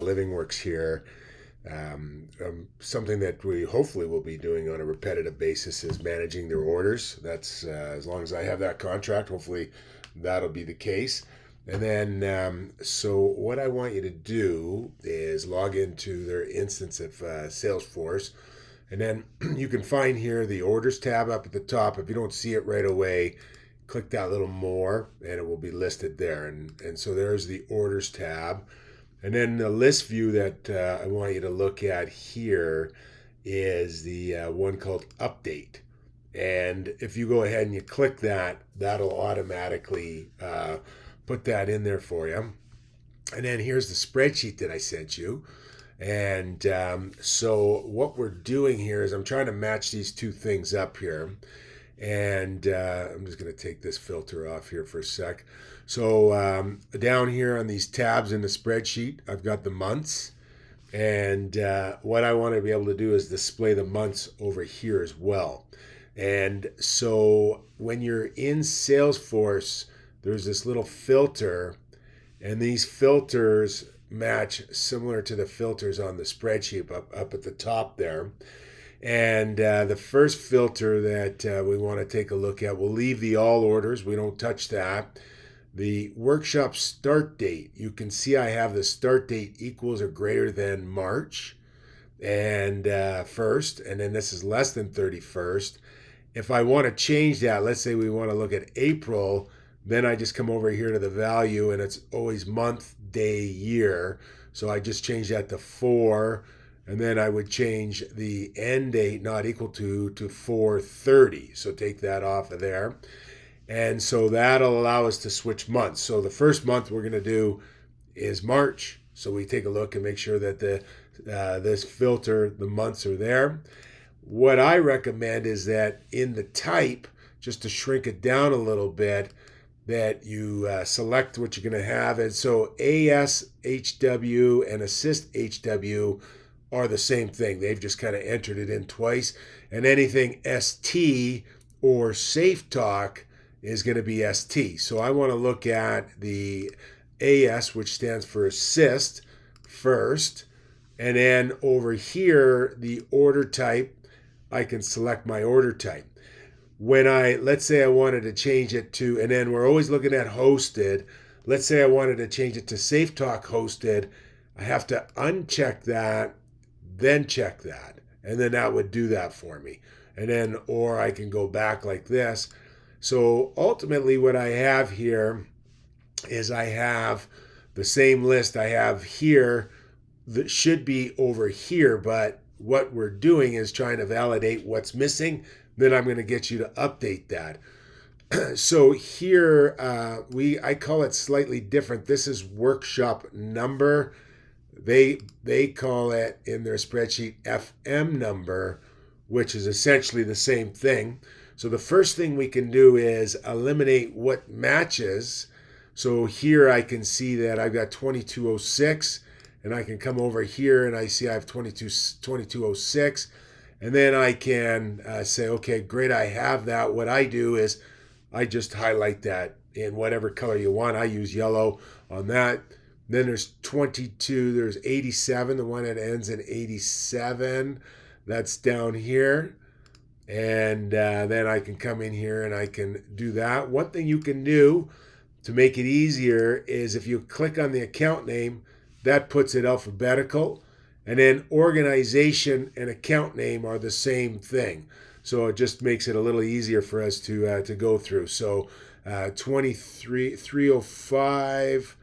Living Works here. Something that we hopefully will be doing on a repetitive basis is managing their orders. That's as long as I have that contract, hopefully that'll be the case. And then, so what I want you to do is log into their instance of Salesforce. And then you can find here the orders tab up at the top. If you don't see it right away, click that little more and it will be listed there. And so there's the orders tab. And then the list view that I want you to look at here is the one called Update. And if you go ahead and you click that, that'll automatically put that in there for you. And then here's the spreadsheet that I sent you. And so what we're doing here is I'm trying to match these two things up here. And I'm just going to take this filter off here for a sec. So down here on these tabs in the spreadsheet, I've got the months. And what I want to be able to do is display the months over here as well. And so when you're in Salesforce, there's this little filter, and these filters match similar to the filters on the spreadsheet up at the top there. And the first filter that we want to take a look at, we'll leave the all orders. We don't touch that. The workshop start date, you can see I have the start date equals or greater than March and 1st, and then this is less than 31st. If I want to change that, let's say we want to look at April, then I just come over here to the value and it's always month, day, year. So I just change that to 4. And then I would change the end date not equal to 4/30. So take that off of there. And so that'll allow us to switch months. So the first month we're going to do is March. So we take a look and make sure that this filter, the months are there. What I recommend is that in the type, just to shrink it down a little bit, that you select what you're going to have. And so ASHW and Assist HW are the same thing. They've just kind of entered it in twice. And anything ST or Safe Talk is going to be ST. So I want to look at the AS, which stands for Assist, first. And then over here, the order type, I can select my order type. When let's say I wanted to change it to, and then we're always looking at Hosetd. Let's say I wanted to change it to Safe Talk Hosetd. I have to uncheck that, then check that. And then that would do that for me. And then, or I can go back like this. So ultimately what I have here is I have the same list I have here that should be over here, but what we're doing is trying to validate what's missing. Then I'm going to get you to update that. So here I call it slightly different. This is workshop number. They call it in their spreadsheet FM number, which is essentially the same thing. So the first thing we can do is eliminate what matches. So here I can see that I've got 2206, and I can come over here and I see I have 2206. And then I can say, okay, great, I have that. What I do is I just highlight that in whatever color you want. I use yellow on that. Then there's 22, there's 87, the one that ends in 87. That's down here. And then I can come in here and I can do that. One thing you can do to make it easier is if you click on the account name, that puts it alphabetical. And then organization and account name are the same thing. So it just makes it a little easier for us to go through. So 305,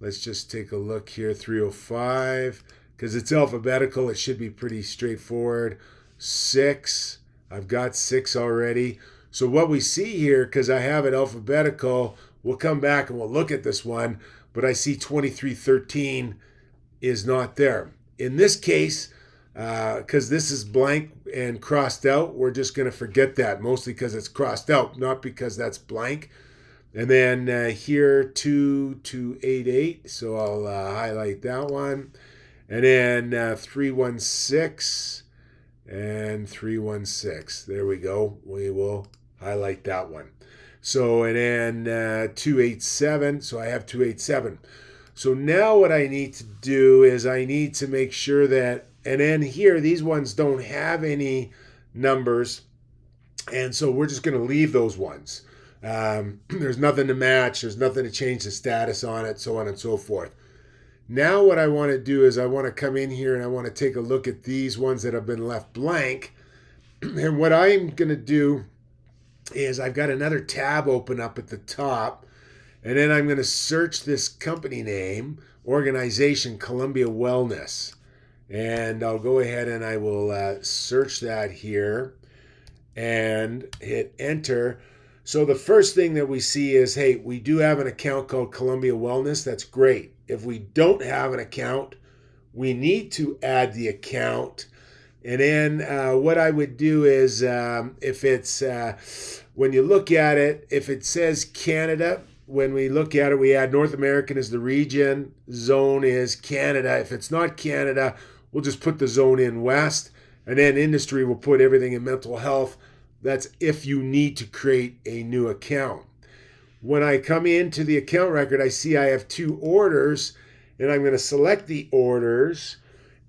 let's just take a look here, 305, because it's alphabetical, it should be pretty straightforward. 6, I've got 6 already. So what we see here, because I have it alphabetical, we'll come back and we'll look at this one, but I see 2313 is not there. In this case, because this is blank and crossed out, we're just going to forget that, mostly because it's crossed out, not because that's blank. And then here, 2288, so I'll highlight that one. And then 316 and 316. There we go. We will highlight that one. So, and then 287, so I have 287. So now what I need to do is I need to make sure that, and then here, these ones don't have any numbers. And so we're just going to leave those ones. There's nothing to match. There's nothing to change the status on it, so on and so forth. Now what I want to do is I want to come in here and I want to take a look at these ones that have been left blank. And what I'm going to do is I've got another tab open up at the top. And then I'm going to search this company name, organization, Columbia Wellness. And I'll go ahead and I will search that here and hit enter. So the first thing that we see is, hey, we do have an account called Columbia Wellness. That's great. If we don't have an account, we need to add the account. And then what I would do is if it's, when you look at it, if it says Canada, when we look at it, we add North American as the region, zone is Canada. If it's not Canada, we'll just put the zone in West. And then industry will put everything in mental health. That's if you need to create a new account. When I come into the account record, I see I have 2 orders, and I'm going to select the orders.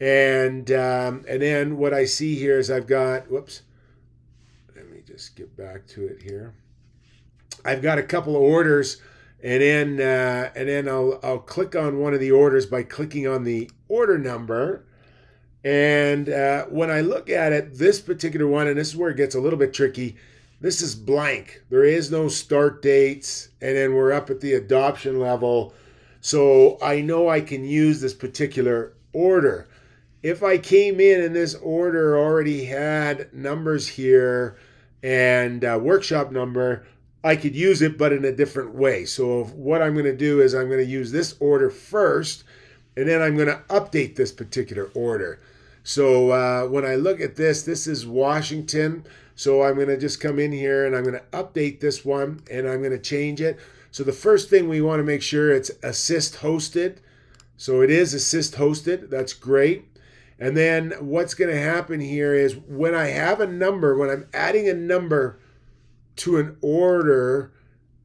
And then what I see here is I've got, whoops, let me just get back to it here. I've got a couple of orders, and then I'll click on one of the orders by clicking on the order number. And when I look at it, this particular one, and this is where it gets a little bit tricky, this is blank. There is no start dates, and then we're up at the adoption level. So I know I can use this particular order. If I came in and this order already had numbers here and workshop number, I could use it, but in a different way. So what I'm going to do is I'm going to use this order first, and then I'm going to update this particular order. So when I look at this, this is Washington. So I'm going to just come in here and I'm going to update this one and I'm going to change it. So the first thing we want to make sure it's assist hosted. So it is assist hosted. That's great. And then what's going to happen here is when I have a number, when I'm adding a number to an order,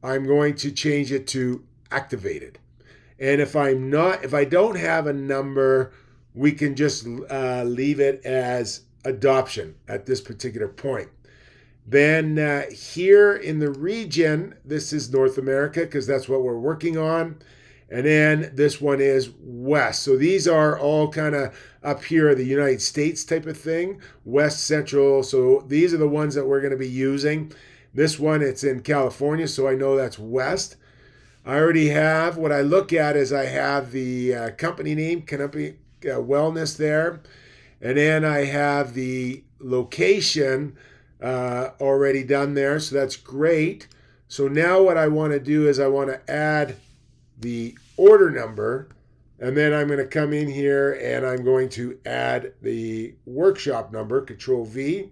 I'm going to change it to activated. And if I don't have a number, we can just leave it as adoption at this particular point. Then here in the region, this is North America because that's what we're working on. And then this one is West. So these are all kind of up here, the United States type of thing, West Central. So these are the ones that we're going to be using. This one, it's in California, so I know that's West. I already have, what I look at is I have the company name, Columbia Wellness there. And then I have the location already done there, so that's great. So now what I want to do is I want to add the order number, and then I'm going to come in here and I'm going to add the workshop number, Control V.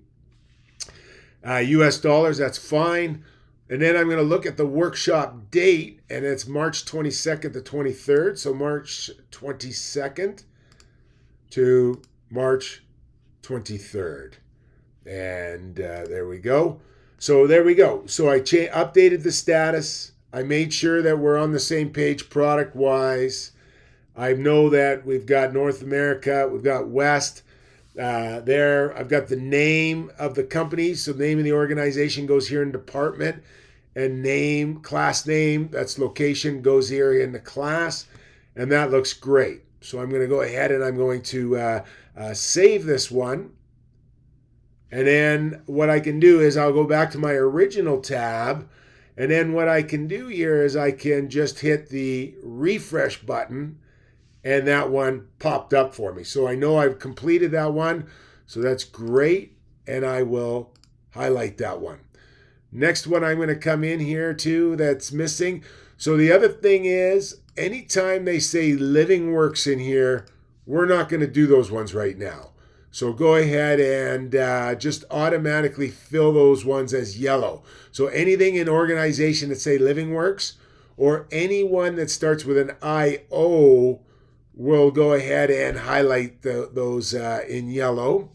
US dollars, that's fine. And then I'm going to look at the workshop date, and it's March 22nd to 23rd. So March 22nd to March 23rd. And there we go. So there we go. So I updated the status. I made sure that we're on the same page product-wise. I know that we've got North America, we've got West. There, I've got the name of the company. So the name of the organization goes here in department, and name, class name, that's location, goes here in the class, and that looks great. So I'm going to go ahead and I'm going to save this one. And then what I can do is I'll go back to my original tab, and then what I can do here is I can just hit the refresh button, and that one popped up for me. So I know I've completed that one. So that's great. And I will highlight that one. Next one I'm going to come in here to that's missing. So the other thing is, anytime they say Living Works in here, we're not going to do those ones right now. So go ahead and just automatically fill those ones as yellow. So anything in organization that say Living Works, or anyone that starts with an IO, we'll go ahead and highlight those in yellow.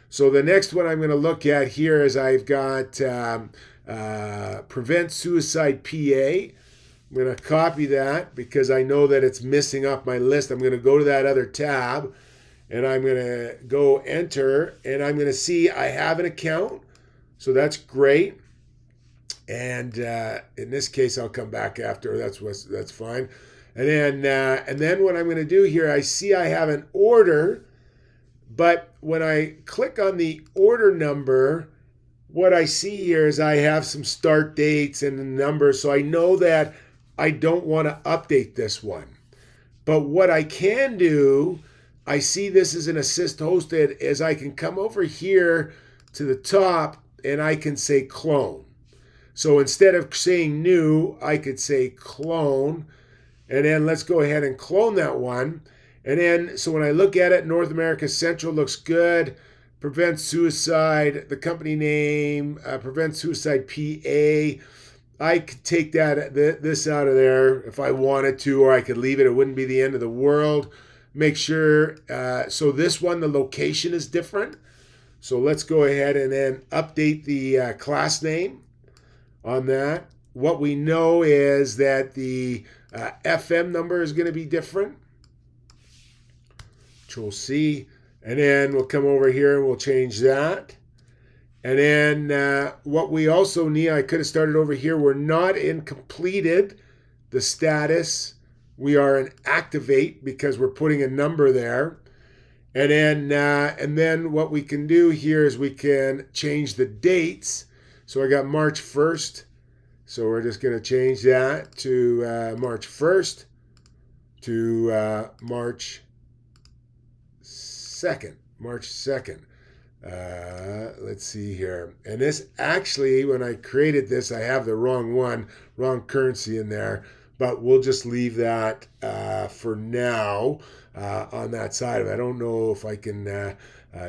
So the next one I'm going to look at here is I've got Prevent Suicide PA. I'm going to copy that because I know that it's missing off my list. I'm going to go to that other tab and I'm going to go enter and I'm going to see I have an account. So that's great. And in this case, I'll come back after. That's fine. And then what I'm going to do here, I see I have an order, but when I click on the order number, what I see here is I have some start dates and the number, so I know that I don't want to update this one. But what I can do, I see this is an assist hosted, is I can come over here to the top and I can say clone. So instead of saying new, I could say clone. And then let's go ahead and clone that one. And then, so when I look at it, North America Central looks good. Prevent Suicide, the company name, Prevent Suicide PA. I could take this out of there if I wanted to, or I could leave it. It wouldn't be the end of the world. Make sure, so this one, the location is different. So let's go ahead and then update the class name on that. What we know is that the FM number is going to be different. Control C. And then we'll come over here and we'll change that. And then what we also need, I could have started over here. We're not in completed, the status. We are in activate because we're putting a number there. And then what we can do here is we can change the dates. So I got March 1st. So we're just going to change that to March 1st to March 2nd. March 2nd. Let's see here. And this actually, when I created this, I have the wrong currency in there. But we'll just leave that for now on that side of it. I don't know if I can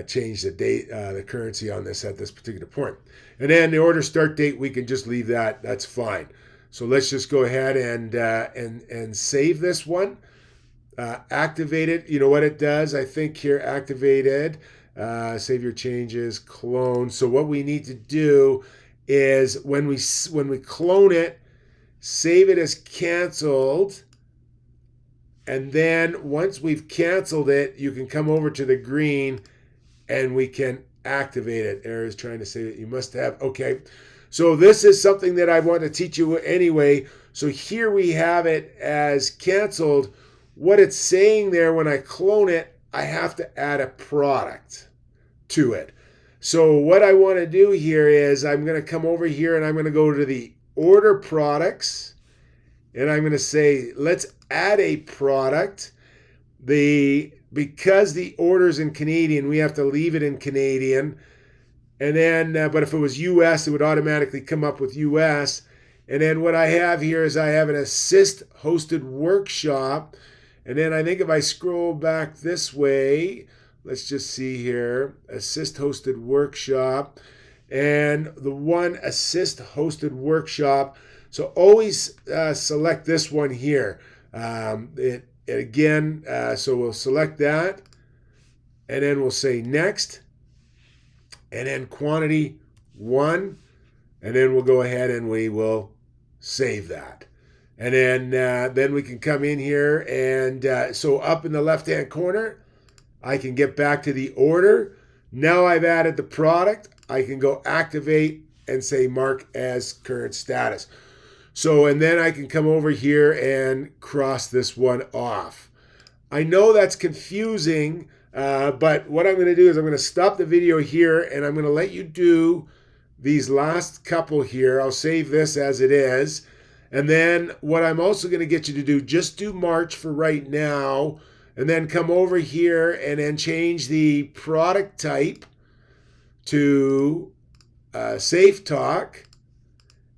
change the date, the currency on this at this particular point. And then the order start date, we can just leave that. That's fine. So let's just go ahead and save this one. Activate it. You know what it does? I think here, activated. Save your changes, clone. So what we need to do is when we clone it, save it as canceled. And then once we've canceled it, you can come over to the green and we can activate it. Error is trying to say that you must have. Okay. So this is something that I want to teach you anyway. So here we have it as canceled. What it's saying there, when I clone it, I have to add a product to it. So what I want to do here is I'm going to come over here and I'm going to go to the order products and I'm going to say, let's add a product. Because the order's in Canadian, we have to leave it in Canadian. And then, but if it was US, it would automatically come up with US. And then what I have here is I have an assist hosted workshop. And then I think if I scroll back this way, let's just see here, assist hosted workshop. And the one assist hosted workshop. So always select this one here. So we'll select that. And then we'll say next. And then quantity 1. And then we'll go ahead and we will save that. And then we can come in here and so up in the left-hand corner, I can get back to the order. Now I've added the product. I can go activate and say mark as current status. So, and then I can come over here and cross this one off. I know that's confusing, but what I'm going to do is I'm going to stop the video here and I'm going to let you do these last couple here. I'll save this as it is. And then what I'm also going to get you to do, just do March for right now, and then come over here and then change the product type to Safe Talk.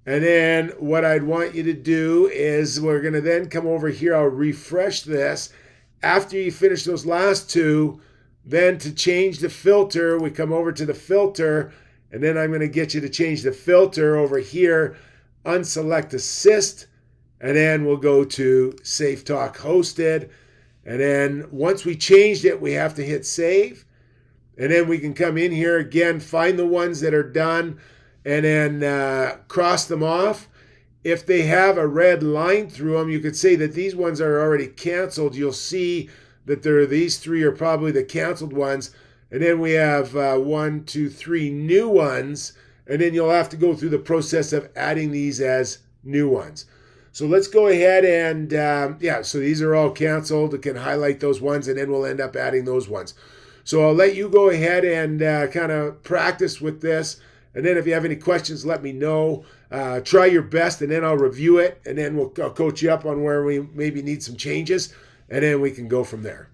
And then what I'd want you to do is we're going to then come over here. I'll refresh this. After you finish those last two, then to change the filter, we come over to the filter, and then I'm going to get you to change the filter over here. Unselect assist, and then we'll go to Safe Talk Hosted. And then once we changed it, we have to hit save. And then we can come in here again, find the ones that are done, and then cross them off. if they have a red line through them, you could say that these ones are already canceled. You'll see that these 3 are probably the canceled ones. And then we have 1, 2, 3 new ones. And then you'll have to go through the process of adding these as new ones. So let's go ahead and, so these are all canceled. I can highlight those ones, and then we'll end up adding those ones. So I'll let you go ahead and kind of practice with this. And then if you have any questions, let me know. Try your best, and then I'll review it. And then I'll coach you up on where we maybe need some changes. And then we can go from there.